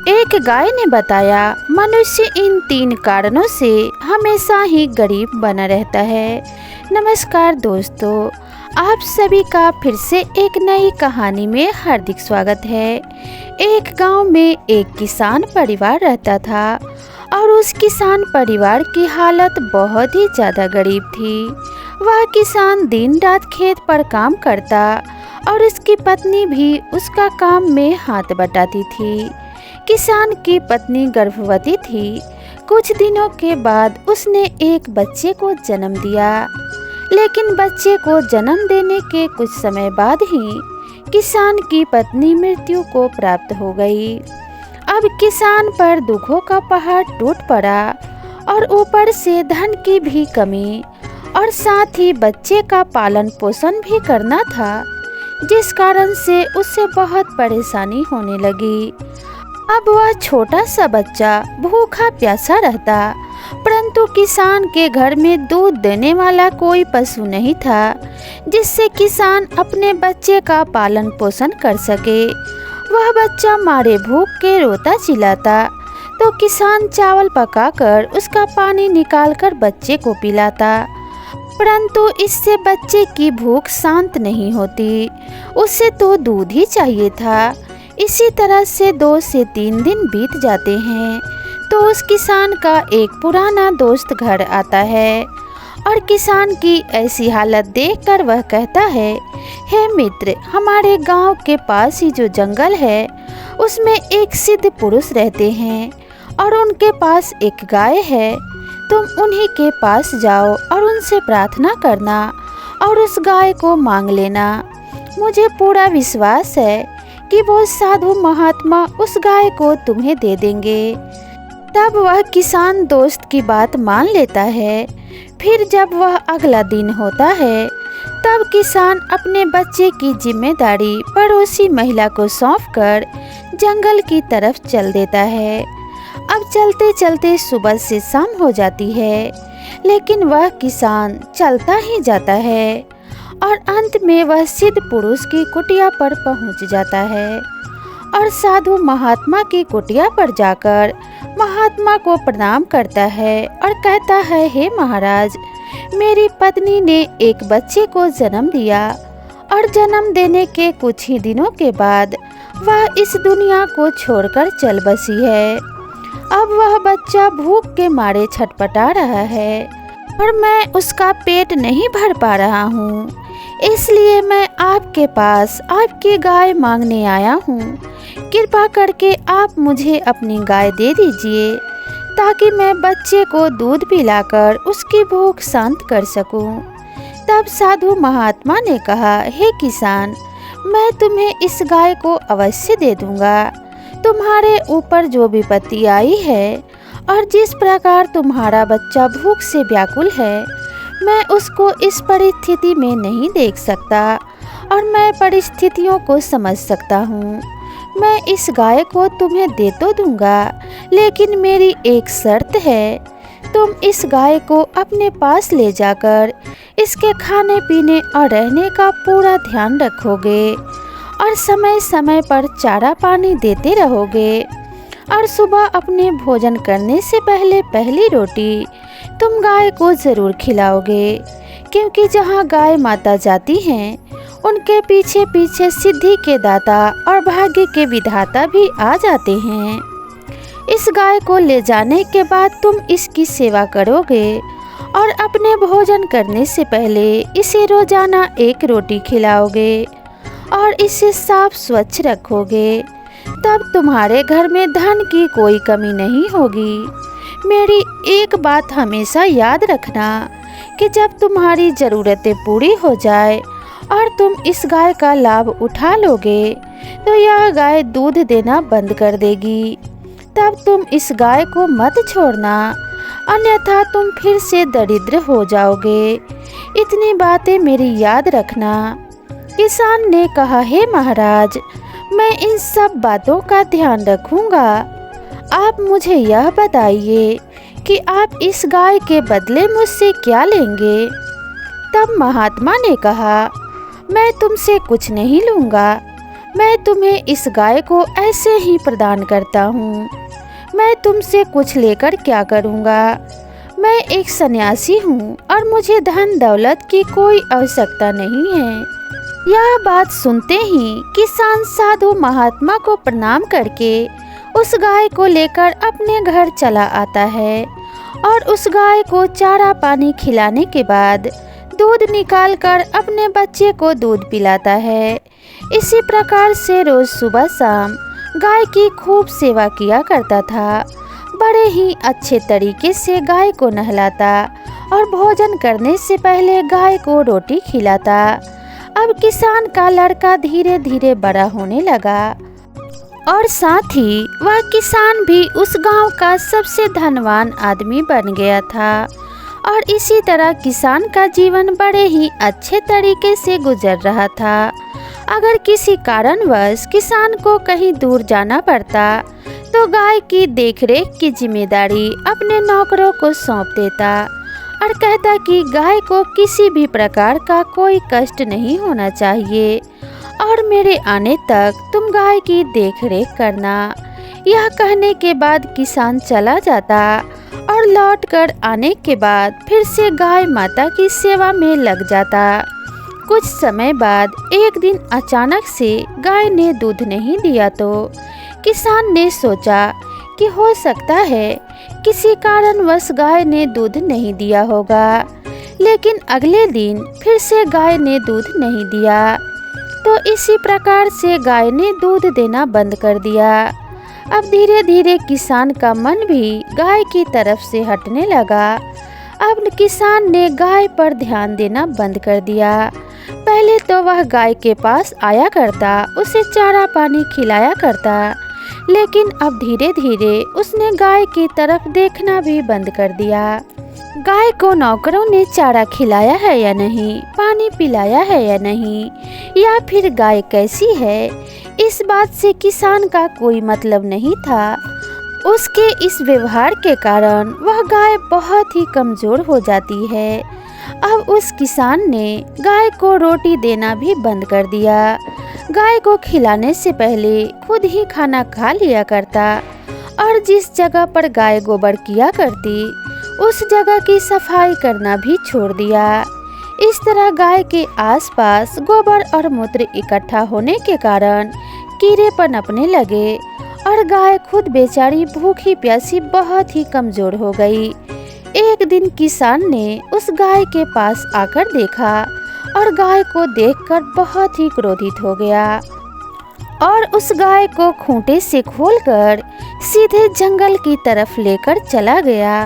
एक गाय ने बताया, मनुष्य इन 3 कारणों से हमेशा ही गरीब बना रहता है। नमस्कार दोस्तों, आप सभी का फिर से एक नई कहानी में हार्दिक स्वागत है। एक गांव में एक किसान परिवार रहता था और उस किसान परिवार की हालत बहुत ही ज़्यादा गरीब थी। वह किसान दिन रात खेत पर काम करता और उसकी पत्नी भी उसका काम में हाथ बटाती थी। किसान की पत्नी गर्भवती थी। कुछ दिनों के बाद उसने एक बच्चे को जन्म दिया, लेकिन बच्चे को जन्म देने के कुछ समय बाद ही किसान की पत्नी मृत्यु को प्राप्त हो गई। अब किसान पर दुखों का पहाड़ टूट पड़ा और ऊपर से धन की भी कमी और साथ ही बच्चे का पालन पोषण भी करना था, जिस कारण से उसे बहुत परेशानी होने लगी। अब वह छोटा सा बच्चा भूखा प्यासा रहता, परंतु किसान के घर में दूध देने वाला कोई पशु नहीं था जिससे किसान अपने बच्चे का पालन पोषण कर सके। वह बच्चा मारे भूख के रोता चिल्लाता तो किसान चावल पकाकर उसका पानी निकालकर बच्चे को पिलाता, परंतु इससे बच्चे की भूख शांत नहीं होती। उसे तो दूध ही चाहिए था। इसी तरह से 2 से 3 दिन बीत जाते हैं तो उस किसान का एक पुराना दोस्त घर आता है और किसान की ऐसी हालत देखकर वह कहता है, हे मित्र, हमारे गांव के पास ही जो जंगल है उसमें एक सिद्ध पुरुष रहते हैं और उनके पास एक गाय है। तुम उन्हीं के पास जाओ और उनसे प्रार्थना करना और उस गाय को मांग लेना। मुझे पूरा विश्वास है कि वो साधु महात्मा उस गाय को तुम्हें दे देंगे। तब वह किसान दोस्त की बात मान लेता है। फिर जब वह अगला दिन होता है तब किसान अपने बच्चे की जिम्मेदारी पड़ोसी महिला को सौंपकर जंगल की तरफ चल देता है। अब चलते चलते सुबह से शाम हो जाती है, लेकिन वह किसान चलता ही जाता है और अंत में वह सिद्ध पुरुष की कुटिया पर पहुंच जाता है और साधु महात्मा की कुटिया पर जाकर महात्मा को प्रणाम करता है और कहता है, हे महाराज, मेरी पत्नी ने एक बच्चे को जन्म दिया और जन्म देने के कुछ ही दिनों के बाद वह इस दुनिया को छोड़कर चल बसी है। अब वह बच्चा भूख के मारे छटपटा रहा है और मैं उसका पेट नहीं भर पा रहा हूँ, इसलिए मैं आपके पास आपकी गाय मांगने आया हूँ। कृपा करके आप मुझे अपनी गाय दे दीजिए ताकि मैं बच्चे को दूध पिलाकर उसकी भूख शांत कर सकूं। तब साधु महात्मा ने कहा, हे किसान, मैं तुम्हें इस गाय को अवश्य दे दूंगा। तुम्हारे ऊपर जो विपत्ति आई है और जिस प्रकार तुम्हारा बच्चा भूख से व्याकुल है, मैं उसको इस परिस्थिति में नहीं देख सकता और मैं परिस्थितियों को समझ सकता हूँ। मैं इस गाय को तुम्हें दे तो दूंगा, लेकिन मेरी एक शर्त है। तुम इस गाय को अपने पास ले जाकर इसके खाने पीने और रहने का पूरा ध्यान रखोगे और समय समय पर चारा पानी देते रहोगे और सुबह अपने भोजन करने से पहले पहली रोटी तुम गाय को ज़रूर खिलाओगे, क्योंकि जहाँ गाय माता जाती हैं उनके पीछे पीछे सिद्धि के दाता और भाग्य के विधाता भी आ जाते हैं। इस गाय को ले जाने के बाद तुम इसकी सेवा करोगे और अपने भोजन करने से पहले इसे रोजाना एक रोटी खिलाओगे और इसे साफ स्वच्छ रखोगे। तब तुम्हारे घर में धन की कोई कमी नहीं होगी। मेरी एक बात हमेशा याद रखना कि जब तुम्हारी ज़रूरतें पूरी हो जाए और तुम इस गाय का लाभ उठा लोगे तो यह गाय दूध देना बंद कर देगी। तब तुम इस गाय को मत छोड़ना, अन्यथा तुम फिर से दरिद्र हो जाओगे। इतनी बातें मेरी याद रखना। किसान ने कहा, हे महाराज, मैं इन सब बातों का ध्यान रखूंगा। आप मुझे यह बताइए कि आप इस गाय के बदले मुझसे क्या लेंगे। तब महात्मा ने कहा, मैं तुमसे कुछ नहीं लूँगा, मैं तुम्हें इस गाय को ऐसे ही प्रदान करता हूँ। मैं तुमसे कुछ लेकर क्या करूँगा? मैं एक सन्यासी हूँ और मुझे धन दौलत की कोई आवश्यकता नहीं है। यह बात सुनते ही किसान साधु महात्मा को प्रणाम करके उस गाय को लेकर अपने घर चला आता है और उस गाय को चारा पानी खिलाने के बाद दूध निकालकर अपने बच्चे को दूध पिलाता है। इसी प्रकार से रोज सुबह शाम गाय की खूब सेवा किया करता था। बड़े ही अच्छे तरीके से गाय को नहलाता और भोजन करने से पहले गाय को रोटी खिलाता। अब किसान का लड़का धीरे धीरे बड़ा होने लगा और साथ ही वह किसान भी उस गांव का सबसे धनवान आदमी बन गया था और इसी तरह किसान का जीवन बड़े ही अच्छे तरीके से गुजर रहा था। अगर किसी कारणवश किसान को कहीं दूर जाना पड़ता तो गाय की देखरेख की जिम्मेदारी अपने नौकरों को सौंप देता और कहता कि गाय को किसी भी प्रकार का कोई कष्ट नहीं होना चाहिए और मेरे आने तक तुम गाय की देखरेख करना। यह कहने के बाद किसान चला जाता और लौटकर आने के बाद फिर से गाय माता की सेवा में लग जाता। कुछ समय बाद एक दिन अचानक से गाय ने दूध नहीं दिया तो किसान ने सोचा कि हो सकता है किसी कारणवश गाय ने दूध नहीं दिया होगा। लेकिन अगले दिन फिर से गाय ने दूध नहीं दिया तो इसी प्रकार से गाय ने दूध देना बंद कर दिया। अब धीरे धीरे किसान का मन भी गाय की तरफ से हटने लगा। अब किसान ने गाय पर ध्यान देना बंद कर दिया। पहले तो वह गाय के पास आया करता, उसे चारा पानी खिलाया करता, लेकिन अब धीरे धीरे उसने गाय की तरफ देखना भी बंद कर दिया। गाय को नौकरों ने चारा खिलाया है या नहीं, पानी पिलाया है या नहीं, या फिर गाय कैसी है, इस बात से किसान का कोई मतलब नहीं था। उसके इस व्यवहार के कारण वह गाय बहुत ही कमजोर हो जाती है। अब उस किसान ने गाय को रोटी देना भी बंद कर दिया। गाय को खिलाने से पहले खुद ही खाना खा लिया करता और जिस जगह पर गाय गोबर किया करती उस जगह की सफाई करना भी छोड़ दिया। इस तरह गाय के आसपास गोबर और मूत्र इकट्ठा होने के कारण कीड़े पनपने लगे और गाय खुद बेचारी भूखी प्यासी बहुत ही कमजोर हो गई। एक दिन किसान ने उस गाय के पास आकर देखा और गाय को देखकर बहुत ही क्रोधित हो गया और उस गाय को खूंटे से खोलकर सीधे जंगल की तरफ लेकर चला गया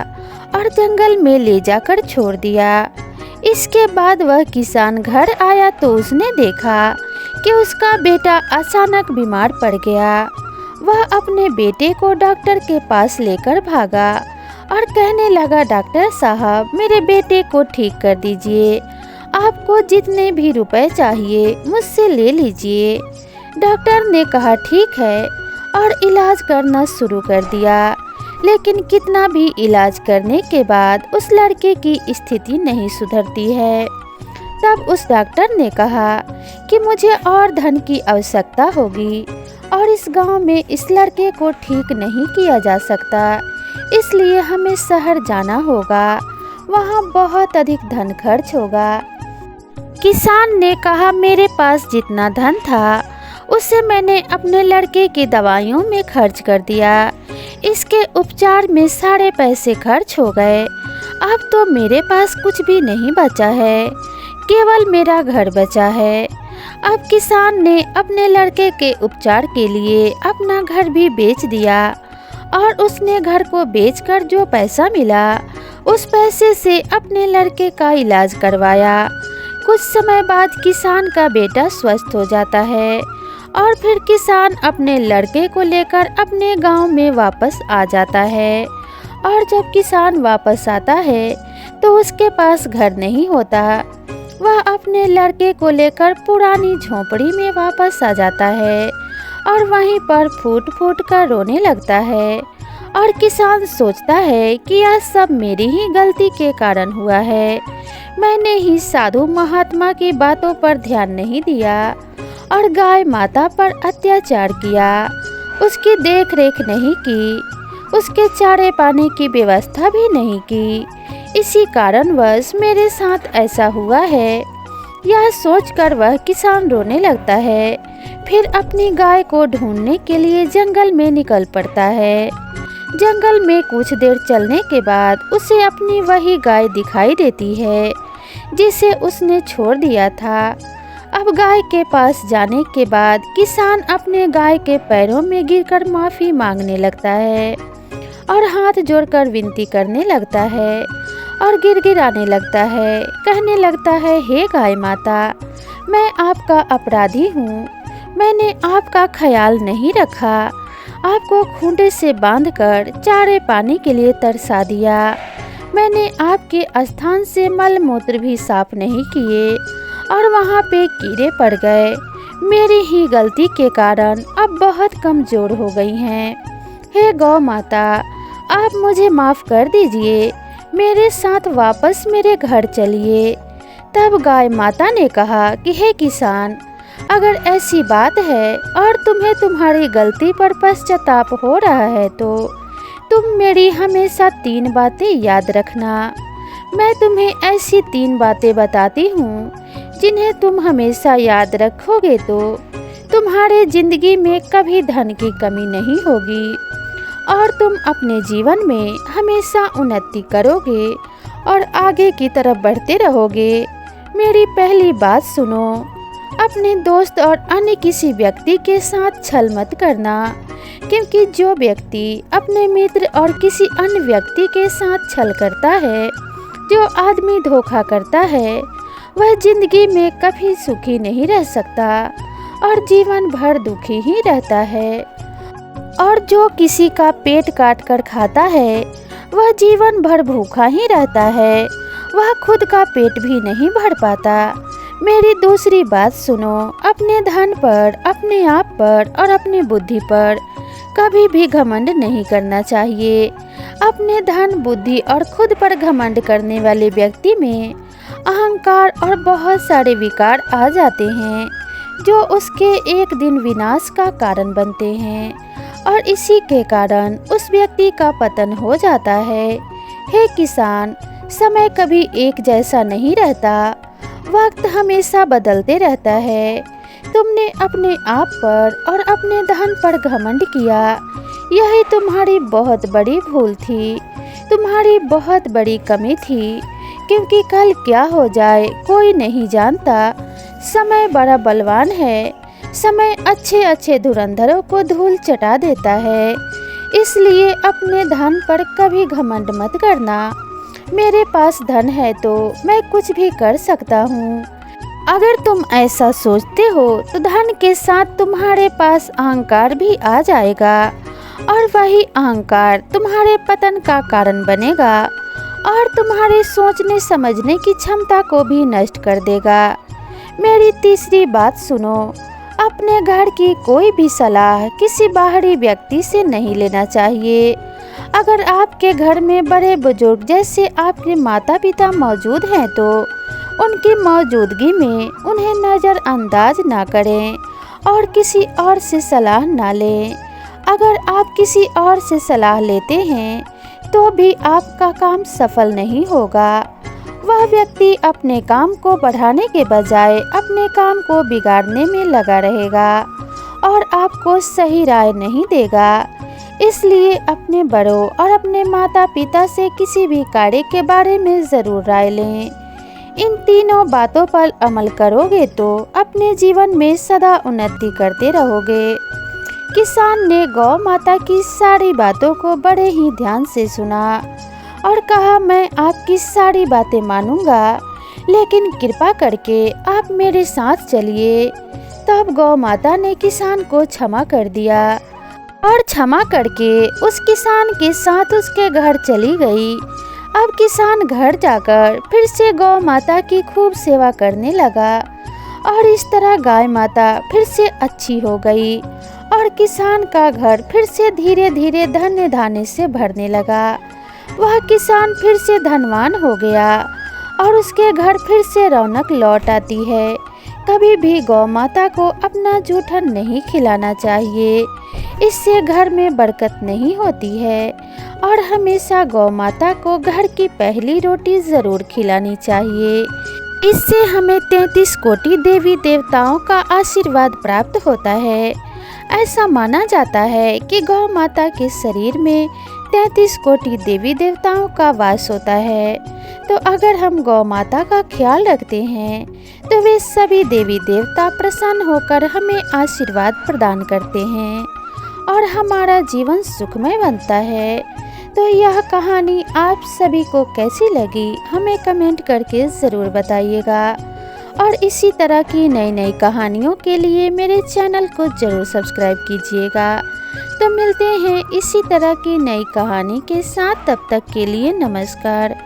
और जंगल में ले जाकर छोड़ दिया। इसके बाद वह किसान घर आया तो उसने देखा कि उसका बेटा अचानक बीमार पड़ गया। वह अपने बेटे को डॉक्टर के पास लेकर भागा और कहने लगा, डॉक्टर साहब मेरे बेटे को ठीक कर दीजिए, आपको जितने भी रुपए चाहिए मुझसे ले लीजिए। डॉक्टर ने कहा ठीक है और इलाज करना शुरू कर दिया, लेकिन कितना भी इलाज करने के बाद उस लड़के की स्थिति नहीं सुधरती है। तब उस डॉक्टर ने कहा कि मुझे और धन की आवश्यकता होगी और इस गांव में इस लड़के को ठीक नहीं किया जा सकता, इसलिए हमें शहर जाना होगा, वहाँ बहुत अधिक धन खर्च होगा। किसान ने कहा मेरे पास जितना धन था उसे मैंने अपने लड़के की दवाइयों में खर्च कर दिया, इसके उपचार में सारे पैसे खर्च हो गए, अब तो मेरे पास कुछ भी नहीं बचा है, केवल मेरा घर बचा है। अब किसान ने अपने लड़के के उपचार के लिए अपना घर भी बेच दिया और उसने घर को बेचकर जो पैसा मिला उस पैसे से अपने लड़के का इलाज करवाया। कुछ समय बाद किसान का बेटा स्वस्थ हो जाता है और फिर किसान अपने लड़के को लेकर अपने गांव में वापस आ जाता है। और जब किसान वापस आता है तो उसके पास घर नहीं होता। वह अपने लड़के को लेकर पुरानी झोपड़ी में वापस आ जाता है और वहीं पर फूट फूट कर रोने लगता है। और किसान सोचता है कि यह सब मेरी ही गलती के कारण हुआ है, मैंने ही साधु महात्मा की बातों पर ध्यान नहीं दिया और गाय माता पर अत्याचार किया, उसकी देख रेख नहीं की, उसके चारे पाने की व्यवस्था भी नहीं की। इसी कारणवश मेरे साथ ऐसा हुआ है। यह सोचकर वह किसान रोने लगता है। फिर अपनी गाय को ढूंढने के लिए जंगल में निकल पड़ता है। जंगल में कुछ देर चलने के बाद उसे अपनी वही गाय दिखाई देती है जिसे उसने छोड़ दिया था। अब गाय के पास जाने के बाद किसान अपने गाय के पैरों में गिरकर माफ़ी मांगने लगता है और हाथ जोड़कर विनती करने लगता है और गिड़गिड़ाने लगता है, कहने लगता है, हे गाय माता, मैं आपका अपराधी हूँ। मैंने आपका ख्याल नहीं रखा, आपको खूंटे से बांधकर चारे पानी के लिए तरसा दिया। मैंने आपके स्थान से मल मूत्र भी साफ नहीं किए और वहाँ पे कीड़े पड़ गए। मेरी ही गलती के कारण अब बहुत कमज़ोर हो गई हैं। हे गौ माता, आप मुझे माफ़ कर दीजिए, मेरे साथ वापस मेरे घर चलिए। तब गाय माता ने कहा कि हे किसान, अगर ऐसी बात है और तुम्हें तुम्हारी गलती पर पश्चाताप हो रहा है तो तुम मेरी हमेशा 3 बातें याद रखना। मैं तुम्हें ऐसी 3 बातें बताती हूँ जिन्हें तुम हमेशा याद रखोगे तो तुम्हारे ज़िंदगी में कभी धन की कमी नहीं होगी और तुम अपने जीवन में हमेशा उन्नति करोगे और आगे की तरफ बढ़ते रहोगे। मेरी पहली बात सुनो, अपने दोस्त और अन्य किसी व्यक्ति के साथ छल मत करना, क्योंकि जो व्यक्ति अपने मित्र और किसी अन्य व्यक्ति के साथ छल करता है, जो आदमी धोखा करता है, वह जिंदगी में कभी सुखी नहीं रह सकता और जीवन भर दुखी ही रहता है। और जो किसी का पेट काट कर खाता है, वह जीवन भर भूखा ही रहता है, वह खुद का पेट भी नहीं भर पाता। मेरी दूसरी बात सुनो, अपने धन पर, अपने आप पर और अपनी बुद्धि पर कभी भी घमंड नहीं करना चाहिए। अपने धन, बुद्धि और खुद पर घमंड करने वाले व्यक्ति में अहंकार और बहुत सारे विकार आ जाते हैं जो उसके एक दिन विनाश का कारण बनते हैं और इसी के कारण उस व्यक्ति का पतन हो जाता है। हे किसान, समय कभी एक जैसा नहीं रहता, वक्त हमेशा बदलते रहता है। तुमने अपने आप पर और अपने धन पर घमंड किया, यही तुम्हारी बहुत बड़ी भूल थी, तुम्हारी बहुत बड़ी कमी थी, क्योंकि कल क्या हो जाए कोई नहीं जानता। समय बड़ा बलवान है, समय अच्छे अच्छे धुरंधरों को धूल चटा देता है, इसलिए अपने धन पर कभी घमंड मत करना। मेरे पास धन है तो मैं कुछ भी कर सकता हूँ। अगर तुम ऐसा सोचते हो तो धन के साथ तुम्हारे पास अहंकार भी आ जाएगा और वही अहंकार तुम्हारे पतन का कारण बनेगा और तुम्हारे सोचने समझने की क्षमता को भी नष्ट कर देगा। मेरी तीसरी बात सुनो, अपने घर की कोई भी सलाह किसी बाहरी व्यक्ति से नहीं लेना चाहिए। अगर आपके घर में बड़े बुजुर्ग जैसे आपके माता पिता मौजूद हैं तो उनकी मौजूदगी में उन्हें नज़रअंदाज ना करें और किसी और से सलाह ना लें। अगर आप किसी और से सलाह लेते हैं तो भी आपका काम सफल नहीं होगा। वह व्यक्ति अपने काम को बढ़ाने के बजाय अपने काम को बिगाड़ने में लगा रहेगा और आपको सही राय नहीं देगा। इसलिए अपने बड़ों और अपने माता पिता से किसी भी कार्य के बारे में ज़रूर राय लें। इन तीनों बातों पर अमल करोगे तो अपने जीवन में सदा उन्नति करते रहोगे। किसान ने गौ माता की सारी बातों को बड़े ही ध्यान से सुना और कहा, मैं आपकी सारी बातें मानूंगा, लेकिन कृपा करके आप मेरे साथ चलिए। तब गौ माता ने किसान को क्षमा कर दिया और क्षमा करके उस किसान के साथ उसके घर चली गई। अब किसान घर जाकर फिर से गौ माता की खूब सेवा करने लगा और इस तरह गाय माता फिर से अच्छी हो गई और किसान का घर फिर से धीरे धीरे धन्य धान्य से भरने लगा। वह किसान फिर से धनवान हो गया और उसके घर फिर से रौनक लौट आती है। कभी भी गौ माता को अपना जूठा नहीं खिलाना चाहिए, इससे घर में बरकत नहीं होती है। और हमेशा गौ माता को घर की पहली रोटी ज़रूर खिलानी चाहिए, इससे हमें 33 कोटि देवी देवताओं का आशीर्वाद प्राप्त होता है। ऐसा माना जाता है कि गौ माता के शरीर में 33 कोटि देवी देवताओं का वास होता है। तो अगर हम गौ माता का ख्याल रखते हैं तो वे सभी देवी देवता प्रसन्न होकर हमें आशीर्वाद प्रदान करते हैं और हमारा जीवन सुखमय बनता है। तो यह कहानी आप सभी को कैसी लगी हमें कमेंट करके ज़रूर बताइएगा। और इसी तरह की नई नई कहानियों के लिए मेरे चैनल को ज़रूर सब्सक्राइब कीजिएगा। तो मिलते हैं इसी तरह की नई कहानी के साथ, तब तक के लिए नमस्कार।